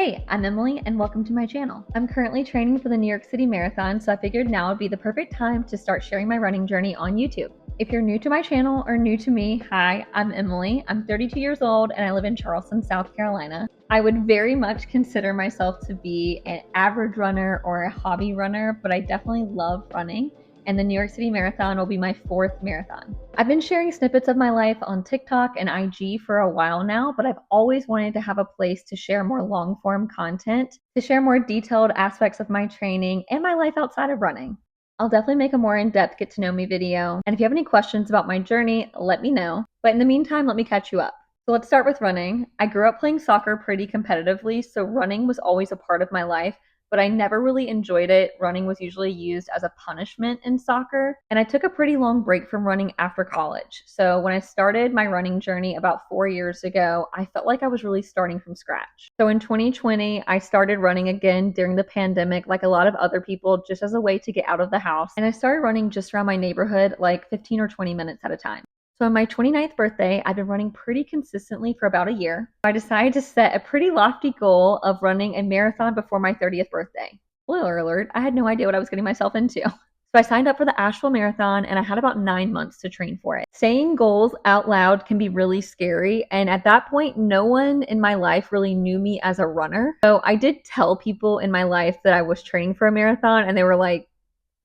Hey, I'm Emily and welcome to my channel. I'm currently training for the New York City Marathon, so I figured now would be the perfect time to start sharing my running journey on YouTube. If you're new to my channel or new to me, hi, I'm Emily. I'm 32 years old and I live in Charleston, South Carolina. I would very much consider myself to be an average runner or a hobby runner, but I definitely love running. And the New York City Marathon will be my 4th marathon. I've been sharing snippets of my life on TikTok and IG for a while now, but I've always wanted to have a place to share more long-form content, to share more detailed aspects of my training and my life outside of running. I'll definitely make a more in-depth get to know me video, and if you have any questions about my journey, let me know. But in the meantime, let me catch you up. So let's start with running. I grew up playing soccer pretty competitively, so running was always a part of my life, but I never really enjoyed it. Running was usually used as a punishment in soccer, and I took a pretty long break from running after college. So when I started my running journey about 4 years ago, I felt like I was really starting from scratch. So in 2020, I started running again during the pandemic, like a lot of other people, just as a way to get out of the house. And I started running just around my neighborhood, like 15 or 20 minutes at a time. So on my 29th birthday, I've been running pretty consistently for about a year. I decided to set a pretty lofty goal of running a marathon before my 30th birthday. Spoiler alert, I had no idea what I was getting myself into. So I signed up for the Asheville Marathon and I had about 9 months to train for it. Saying goals out loud can be really scary. And at that point, no one in my life really knew me as a runner. So I did tell people in my life that I was training for a marathon and they were like,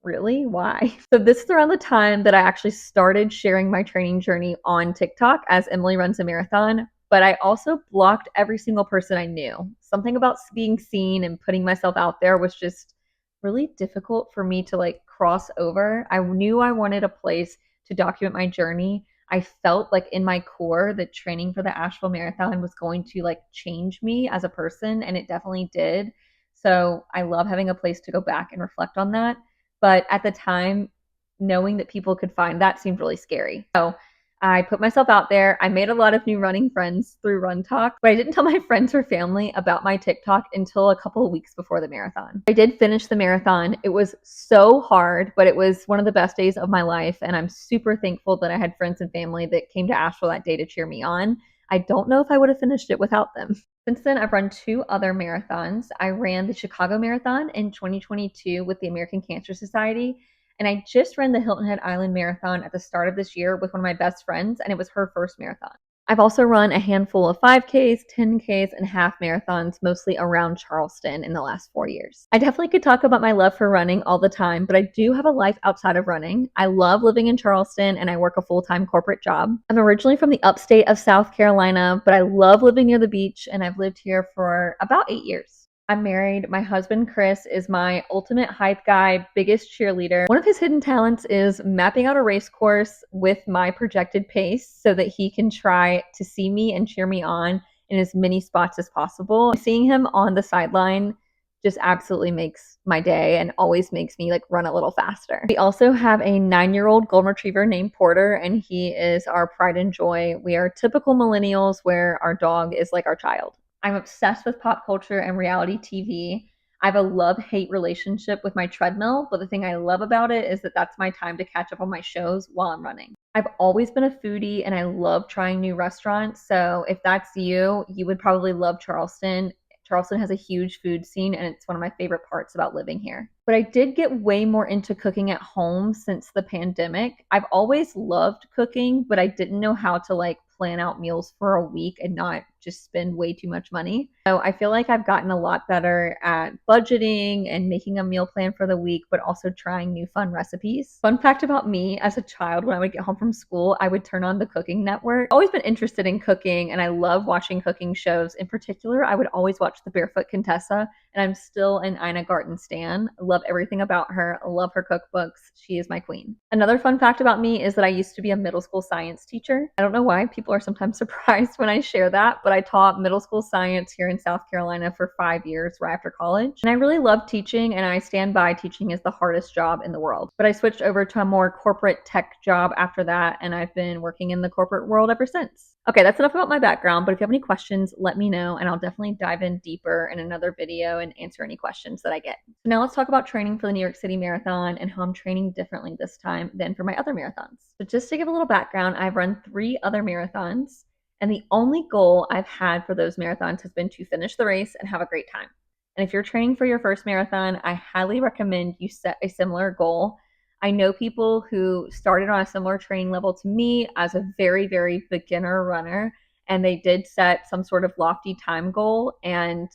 really? Why? So this is around the time that I actually started sharing my training journey on TikTok as Emily Runs a Marathon, but I also blocked every single person I knew. Something about being seen and putting myself out there was just really difficult for me to cross over. I knew I wanted a place to document my journey. I felt like in my core that training for the Asheville Marathon was going to change me as a person, and it definitely did. So I love having a place to go back and reflect on that. But at the time, knowing that people could find that seemed really scary. So I put myself out there. I made a lot of new running friends through Run Talk, but I didn't tell my friends or family about my TikTok until a couple of weeks before the marathon. I did finish the marathon. It was so hard, but it was one of the best days of my life. And I'm super thankful that I had friends and family that came to Asheville that day to cheer me on. I don't know if I would have finished it without them. Since then, I've run 2 other marathons. I ran the Chicago Marathon in 2022 with the American Cancer Society, and I just ran the Hilton Head Island Marathon at the start of this year with one of my best friends, and it was her first marathon. I've also run a handful of 5Ks, 10Ks, and half marathons, mostly around Charleston in the last 4 years. I definitely could talk about my love for running all the time, but I do have a life outside of running. I love living in Charleston and I work a full-time corporate job. I'm originally from the upstate of South Carolina, but I love living near the beach and I've lived here for about 8 years. I'm married. My husband, Chris, is my ultimate hype guy, biggest cheerleader. One of his hidden talents is mapping out a race course with my projected pace so that he can try to see me and cheer me on in as many spots as possible. Seeing him on the sideline just absolutely makes my day and always makes me run a little faster. We also have a 9-year-old golden retriever named Porter, and he is our pride and joy. We are typical millennials where our dog is like our child. I'm obsessed with pop culture and reality TV. I have a love-hate relationship with my treadmill, but the thing I love about it is that that's my time to catch up on my shows while I'm running. I've always been a foodie and I love trying new restaurants. So if that's you, you would probably love Charleston. Charleston has a huge food scene and it's one of my favorite parts about living here. But I did get way more into cooking at home since the pandemic. I've always loved cooking, but I didn't know how to plan out meals for a week and not just spend way too much money. So I feel like I've gotten a lot better at budgeting and making a meal plan for the week, but also trying new fun recipes. Fun fact about me, as a child, when I would get home from school, I would turn on the Cooking Network. I've always been interested in cooking and I love watching cooking shows. In particular, I would always watch The Barefoot Contessa, and I'm still an Ina Garten stan. I love everything about her. I love her cookbooks. She is my queen. Another fun fact about me is that I used to be a middle school science teacher. I don't know why people are sometimes surprised when I share that, but I taught middle school science here in South Carolina for 5 years right after college. And I really love teaching, and I stand by teaching is the hardest job in the world. But I switched over to a more corporate tech job after that, and I've been working in the corporate world ever since. Okay, that's enough about my background, but if you have any questions, let me know, and I'll definitely dive in deeper in another video and answer any questions that I get. So now let's talk about training for the New York City Marathon and how I'm training differently this time than for my other marathons. So just to give a little background, I've run 3 other marathons, And the only goal I've had for those marathons has been to finish the race and have a great time. And if you're training for your first marathon, I highly recommend you set a similar goal. I know people who started on a similar training level to me as a very, very beginner runner, and they did set some sort of lofty time goal and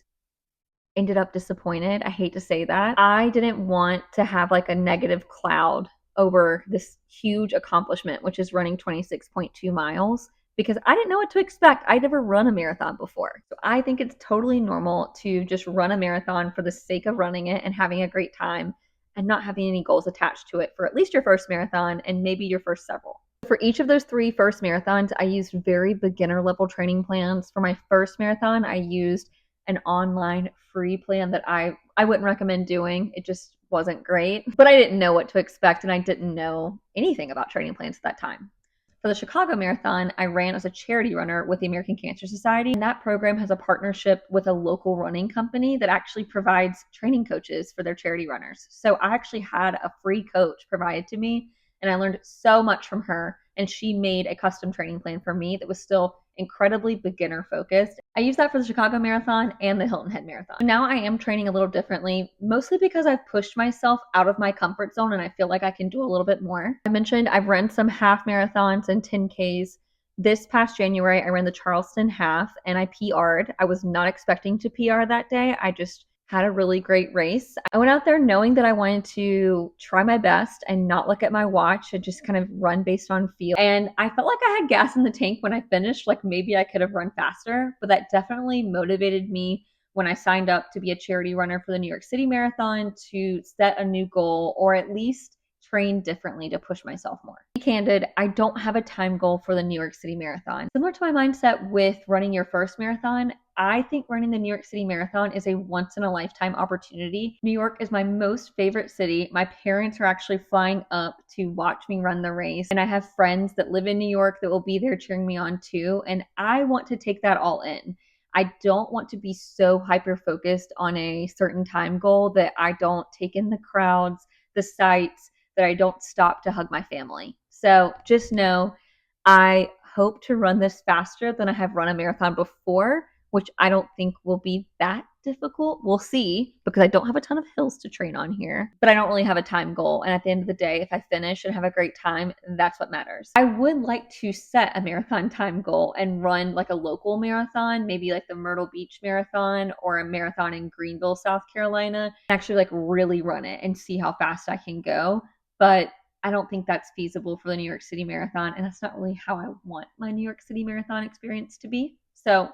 ended up disappointed. I hate to say that. I didn't want to have like a negative cloud over this huge accomplishment, which is running 26.2 miles, because I didn't know what to expect. I'd never run a marathon before. So I think it's totally normal to just run a marathon for the sake of running it and having a great time and not having any goals attached to it for at least your first marathon and maybe your first several. For each of those 3 first marathons, I used very beginner level training plans. For my first marathon, I used an online free plan that I wouldn't recommend doing. It just wasn't great, but I didn't know what to expect and I didn't know anything about training plans at that time. For the Chicago Marathon, I ran as a charity runner with the American Cancer Society. And that program has a partnership with a local running company that actually provides training coaches for their charity runners. So I actually had a free coach provided to me, and I learned so much from her. And she made a custom training plan for me that was still incredibly beginner focused. I used that for the Chicago Marathon and the Hilton Head Marathon. Now I am training a little differently, mostly because I've pushed myself out of my comfort zone and I feel like I can do a little bit more. I mentioned I've run some half marathons and 10Ks. This past January, I ran the Charleston half and I PR'd. I was not expecting to PR that day. I just had a really great race. I went out there knowing that I wanted to try my best and not look at my watch and just kind of run based on feel. And I felt like I had gas in the tank when I finished. Like maybe I could have run faster, but that definitely motivated me when I signed up to be a charity runner for the New York City Marathon to set a new goal or at least train differently to push myself more. To be candid, I don't have a time goal for the New York City Marathon. Similar to my mindset with running your first marathon, I think running the New York City Marathon is a once in a lifetime opportunity. New York is my most favorite city. My parents are actually flying up to watch me run the race, and I have friends that live in New York that will be there cheering me on too, and I want to take that all in. I don't want to be so hyper focused on a certain time goal that I don't take in the crowds, the sights, that I don't stop to hug my family. So just know I hope to run this faster than I have run a marathon before, which I don't think will be that difficult. We'll see, because I don't have a ton of hills to train on here, but I don't really have a time goal. And at the end of the day, if I finish and have a great time, that's what matters. I would like to set a marathon time goal and run like a local marathon, maybe like the Myrtle Beach Marathon or a marathon in Greenville, South Carolina, and actually like really run it and see how fast I can go. But I don't think that's feasible for the New York City Marathon, and that's not really how I want my New York City Marathon experience to be. So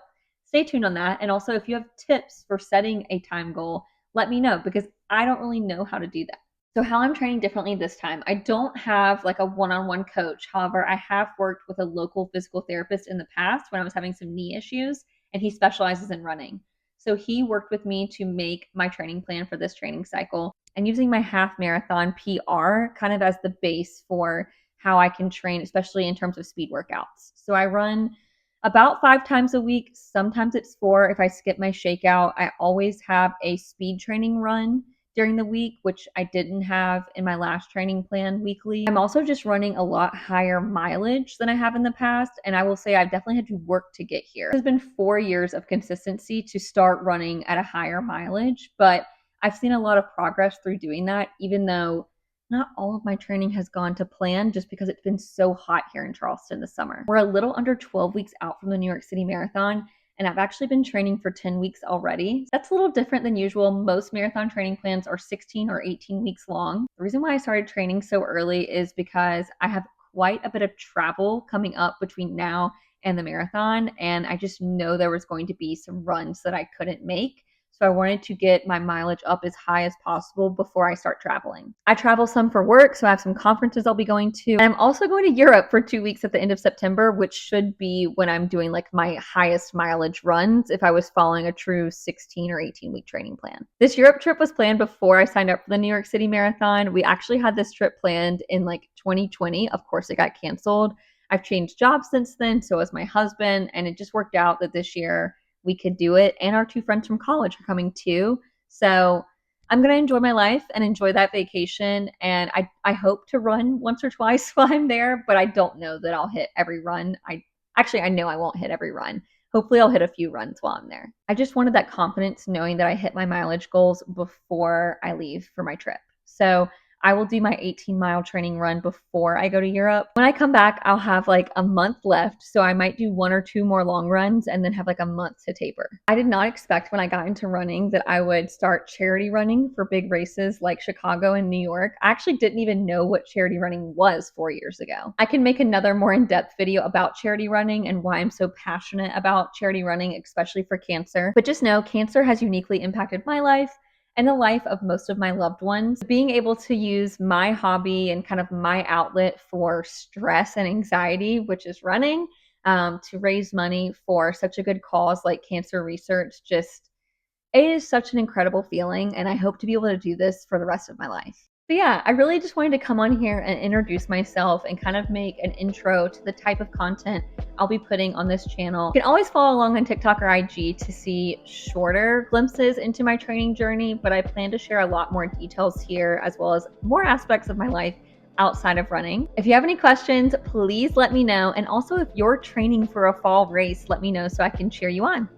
stay tuned on that. And also, if you have tips for setting a time goal, let me know, because I don't really know how to do that. So how I'm training differently this time, I don't have like a one-on-one coach. However, I have worked with a local physical therapist in the past when I was having some knee issues, and he specializes in running. So he worked with me to make my training plan for this training cycle, and using my half marathon PR kind of as the base for how I can train, especially in terms of speed workouts. So I run about 5 times a week. Sometimes it's 4 if I skip my shakeout. I always have a speed training run during the week, which I didn't have in my last training plan weekly. I'm also just running a lot higher mileage than I have in the past, and I will say I've definitely had to work to get here. It has been 4 years of consistency to start running at a higher mileage, but I've seen a lot of progress through doing that, even though not all of my training has gone to plan just because it's been so hot here in Charleston this summer. We're a little under 12 weeks out from the New York City Marathon, and I've actually been training for 10 weeks already. That's a little different than usual. Most marathon training plans are 16 or 18 weeks long. The reason why I started training so early is because I have quite a bit of travel coming up between now and the marathon, and I just know there was going to be some runs that I couldn't make. So I wanted to get my mileage up as high as possible before I start traveling. I travel some for work, so I have some conferences I'll be going to. And I'm also going to Europe for 2 weeks at the end of September, which should be when I'm doing like my highest mileage runs if I was following a true 16 or 18 week training plan. This Europe trip was planned before I signed up for the New York City Marathon. We actually had this trip planned in like 2020. Of course, it got canceled. I've changed jobs since then, so has my husband, and it just worked out that this year we could do it. And our 2 friends from college are coming too. So I'm going to enjoy my life and enjoy that vacation. And I hope to run once or twice while I'm there, but I don't know that I'll hit every run. I Actually, I know I won't hit every run. Hopefully, I'll hit a few runs while I'm there. I just wanted that confidence knowing that I hit my mileage goals before I leave for my trip. So I will do my 18-mile training run before I go to Europe. When I come back, I'll have like a month left. So I might do 1 or 2 more long runs and then have like a month to taper. I did not expect when I got into running that I would start charity running for big races like Chicago and New York. I actually didn't even know what charity running was 4 years ago. I can make another more in-depth video about charity running and why I'm so passionate about charity running, especially for cancer. But just know cancer has uniquely impacted my life and the life of most of my loved ones. Being able to use my hobby and kind of my outlet for stress and anxiety, which is running, to raise money for such a good cause like cancer research, it is such an incredible feeling. And I hope to be able to do this for the rest of my life. So yeah, I really just wanted to come on here and introduce myself and kind of make an intro to the type of content I'll be putting on this channel. You can always follow along on TikTok or IG to see shorter glimpses into my training journey, but I plan to share a lot more details here as well as more aspects of my life outside of running. If you have any questions, please let me know. And also if you're training for a fall race, let me know so I can cheer you on.